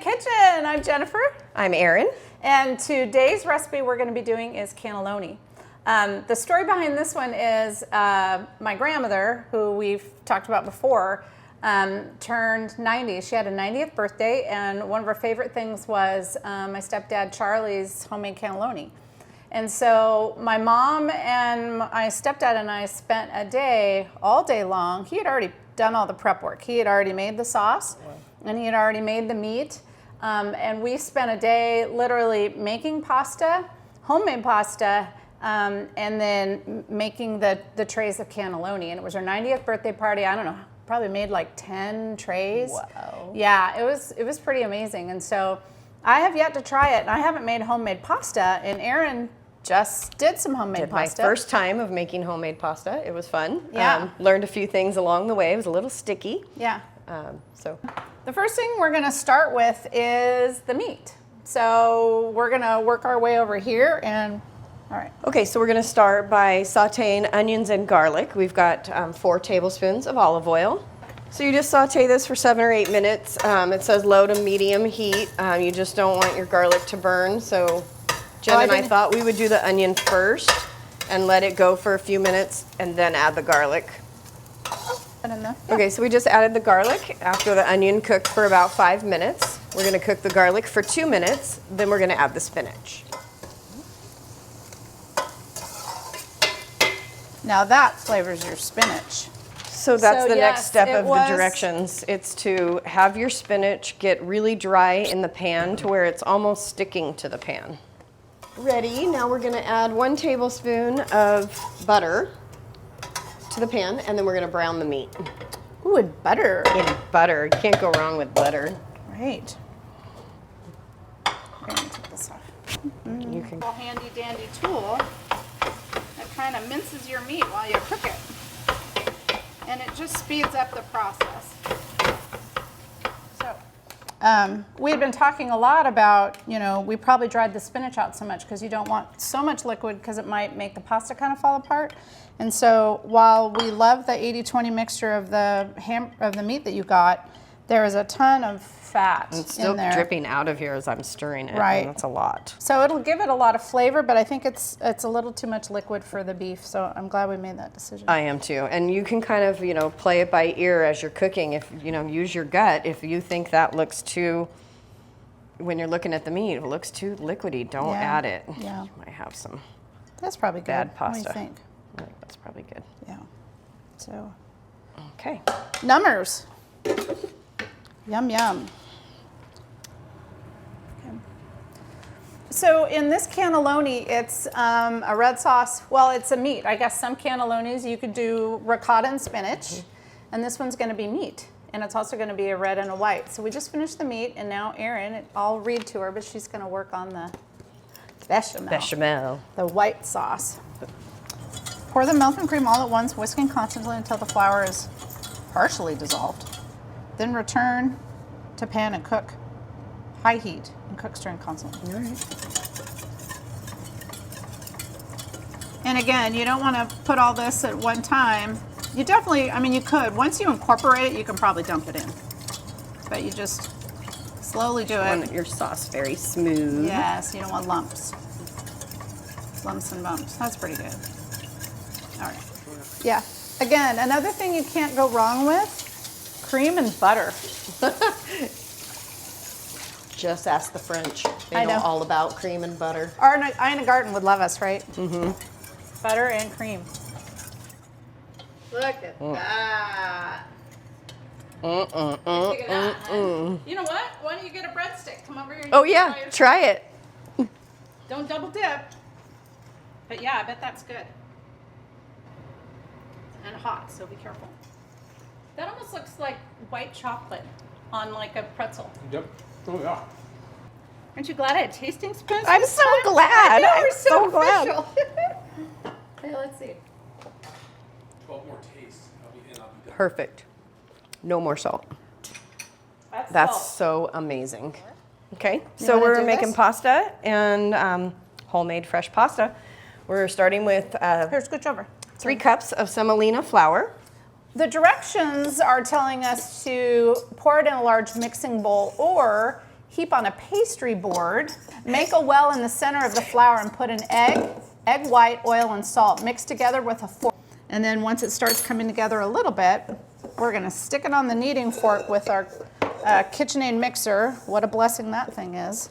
KitchJenn. I'm Jennifer. I'm Erin. And today's recipe we're going to be doing is cannelloni. The story behind this one is my grandmother, who we've talked about before, turned 90. She had a 90th birthday, and one of her favorite things was my stepdad Charlie's homemade cannelloni. And so my mom and my stepdad and I spent a day, all day long. He had already done all the prep work. He had already made the sauce, and he had already made the meat. And we spent a day literally making pasta, homemade pasta, and then making the trays of cannelloni. And it was her 90th birthday party. I don't know, probably made like 10 trays. Wow. Yeah, it was pretty amazing. And so I have yet to try it, and I haven't made homemade pasta. And Erin just did some homemade pasta. My first time of making homemade pasta. It was fun. Yeah. Learned a few things along the way. It was a little sticky. Yeah. So the first thing we're gonna start with is the meat. So we're gonna work our way over here and, all right. Okay, so we're gonna start by sauteing onions and garlic. We've got 4 tablespoons of olive oil. So you just saute this for 7 or 8 minutes. It says low to medium heat. You just don't want your garlic to burn. So Jen and I thought we would do the onion first and let it go for a few minutes and then add the garlic. Okay, so we just added the garlic after the onion cooked for about 5 minutes. We're gonna cook the garlic for 2 minutes, then we're gonna add the spinach. Now that flavors your spinach. So that's the next step of the directions. It's to have your spinach get really dry in the pan to where it's almost sticking to the pan. Ready, now we're gonna add 1 tablespoon of butter to the pan, and then we're gonna brown the meat. Ooh, and butter. And butter, you can't go wrong with butter. Right. We're gonna take this off. You can. A handy dandy tool that kind of minces your meat while you cook it. And it just speeds up the process. So, we had been talking a lot about, we probably dried the spinach out so much because you don't want so much liquid because it might make the pasta kind of fall apart. And so while we love the 80-20 mixture of the meat that you got, there is a ton of fat in there. It's still dripping out of here as I'm stirring it. Right. And that's a lot. So it'll give it a lot of flavor, but I think it's a little too much liquid for the beef. So I'm glad we made that decision. I am too. And you can kind of, play it by ear as you're cooking. If, use your gut. If you think that looks too, when you're looking at the meat, if it looks too liquidy, don't add it. Yeah. You might have some That's probably good. bad pasta. What do you think? I think that's probably good. Yeah. So. Okay. Numbers. Yum, yum. Okay. So in this cannelloni, it's a red sauce. Well, it's a meat. I guess some cannellonis you could do ricotta and spinach, and this one's going to be meat. And it's also going to be a red and a white. So we just finished the meat, and now Erin, I'll read to her, but she's going to work on the bechamel. Bechamel. The white sauce. Pour the milk and cream all at once, whisking constantly until the flour is partially dissolved. Then return to pan and cook. High heat and cook stirring constantly. All right. And again, you don't want to put all this at one time. You definitely, you could. Once you incorporate it, you can probably dump it in. But you just slowly do it. You want your sauce very smooth. Yes, you don't want lumps. Lumps and bumps. That's pretty good. All right. Yeah. Again, another thing you can't go wrong with, cream and butter. Just ask the French. They know all about cream and butter. Our Ina Garten would love us, right? Mm-hmm. Butter and cream. Look at that. You know what? Why don't you get a breadstick? Come over here. Oh yeah, try it. Don't double dip. But yeah, I bet that's good. And hot, so be careful. That almost looks like white chocolate on like a pretzel. Yep. Oh yeah. Aren't you glad I had tasting spoons? I'm so glad. I'm so glad. Okay, let's see. 12 more tastes. I'll be done. Perfect. No more salt. That's so amazing. Okay, You so wanna we're do making this? pasta and homemade fresh pasta. We're starting with Here, scooch over. 3 cups of semolina flour. The directions are telling us to pour it in a large mixing bowl or heap on a pastry board. Make a well in the center of the flour and put an egg white, oil, and salt mixed together with a fork. And then once it starts coming together a little bit, we're gonna stick it on the kneading fork with our KitchJenn mixer. What a blessing that thing is.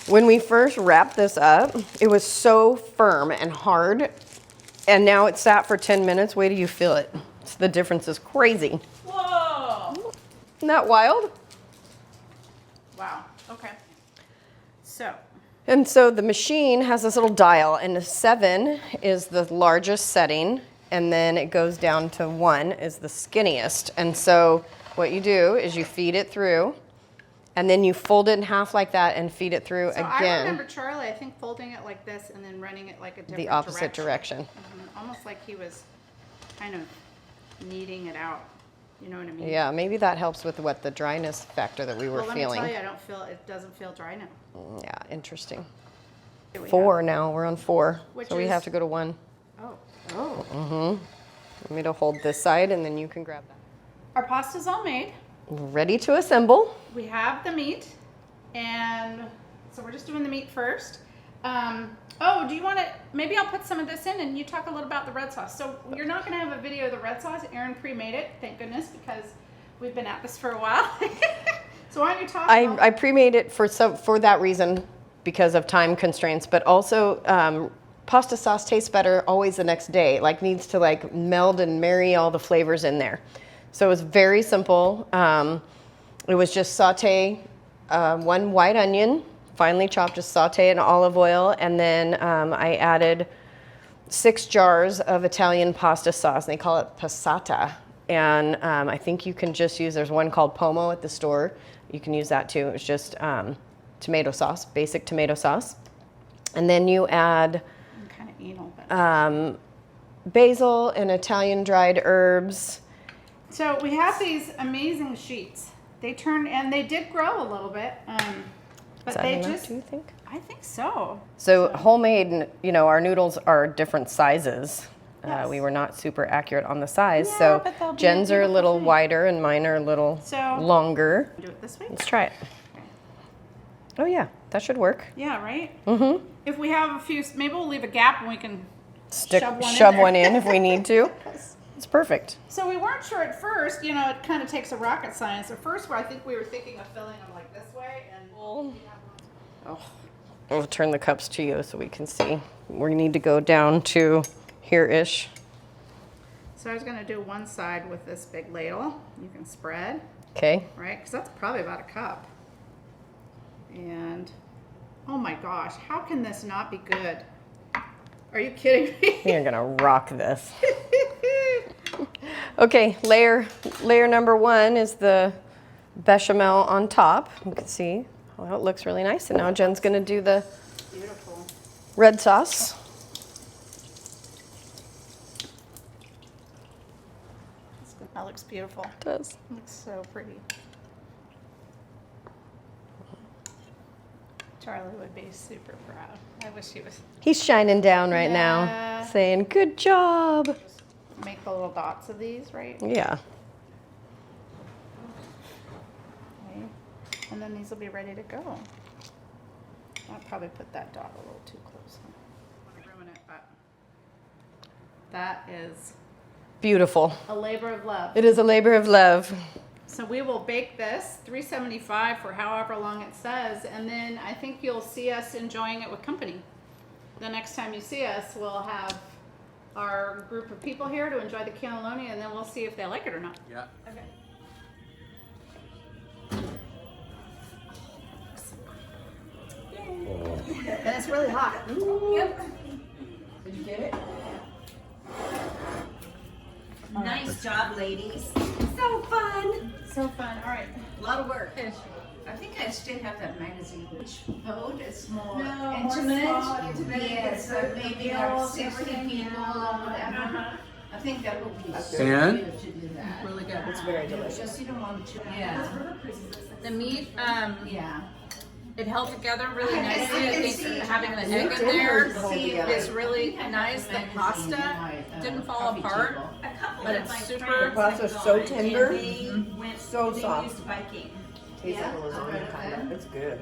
When we first wrapped this up, it was so firm and hard, and now it's sat for 10 minutes. Wait till you feel it. The difference is crazy. Whoa! Isn't that wild? Wow, okay. So, And so the machine has this little dial, and the 7 is the largest setting, and then it goes down to 1 is the skinniest. And so what you do is you feed it through, and then you fold it in half like that and feed it through so again. I remember Charlie, I think, folding it like this and then running it like a different The opposite direction. Mhm, almost like he was kind of kneading it out. You know what I mean? Yeah, maybe that helps with what the dryness factor that we were Well, let feeling. me tell you, it doesn't feel dry now. Yeah, interesting. Here we 4 now, we're on 4. Which So we is- have to go to 1. go. Oh. Want me to hold this side and then you can grab that. Our pasta's all made. Ready to assemble. We have the meat, and so we're just doing the meat first. Oh, do you want to, maybe I'll put some of this in and you talk a little about the red sauce. So you're not going to have a video of the red sauce. Erin pre-made it, thank goodness, because we've been at this for a while. So why don't you talk about I pre-made it for that reason because of time constraints, but also pasta sauce tastes better always the next day. Like needs to like meld and marry all the flavors in there. So it was very simple. It was just saute 1 white onion, finely chopped, just saute in olive oil, and then I added 6 jars of Italian pasta sauce. And they call it passata, and I think you can just use. There's one called Pomo at the store. You can use that too. It's just tomato sauce, basic tomato sauce, and then you add I'm kind of anal, but basil and Italian dried herbs. so we have these amazing sheets. They turned and they did grow a little bit, but Is that they enough, just. do you think? I think so. So homemade, you know, our noodles are different sizes. Yes. We were not super accurate on the size, Yeah, so but they'll be a Jen's are a beautiful little thing. wider and mine are a little So- longer. Do it this way. Let's try it. Oh yeah, that should work. Yeah, right. Mm-hmm. If we have a few, maybe we'll leave a gap and we can Shove one in if we need to. It's perfect. So we weren't sure at first. You know, it kind of takes a rocket science. At first, I think we were thinking of filling them like this way, and Oh. We'll turn the cups to you so we can see. We need to go down to here-ish. so I was going to do one side with this big ladle. You can spread, Okay. right? Because that's probably about a cup. And oh my gosh, how can this not be good? Are you kidding me? You're gonna rock this. Okay, layer number 1 is the bechamel on top. You can see how it looks really nice. And now Jen's gonna do the Beautiful. red sauce. That looks beautiful. It does. Looks so pretty. Charlie would be super proud. I wish he was. He's shining down right Yeah. now, saying, good job. Make the little dots of these, right? Yeah. Okay. And then these will be ready to go. I'll probably put that dot a little too close. I want to ruin it, but that is Beautiful. a labor of love. It is a labor of love. So we will bake this 375 for however long it says, and then I think you'll see us enjoying it with company. The next time you see us, we'll have our group of people here to enjoy the cannelloni, and then we'll see if they like it or not. Yeah. Okay. And it's really hot. Yep. Did you get it? Nice job, ladies. So fun. So fun. All right. A lot of work. I think I still have that magazine. Which vote is more No, more intimate? small, intimate, Yes, the- so the maybe bills, 60 everything, people or whatever. Uh-huh. I think that would be And? good to do that. Really good. It's very delicious. Just you don't want to. Yeah. The meat, Yeah. it held together really I nicely. I can think see having the it. egg in You there can see it. is really nice. The Magazine pasta in my, didn't fall coffee apart, table. but it's super. Pasta's so tender, So so soft. Biking. Tastes like a lasagna kind of. It's good.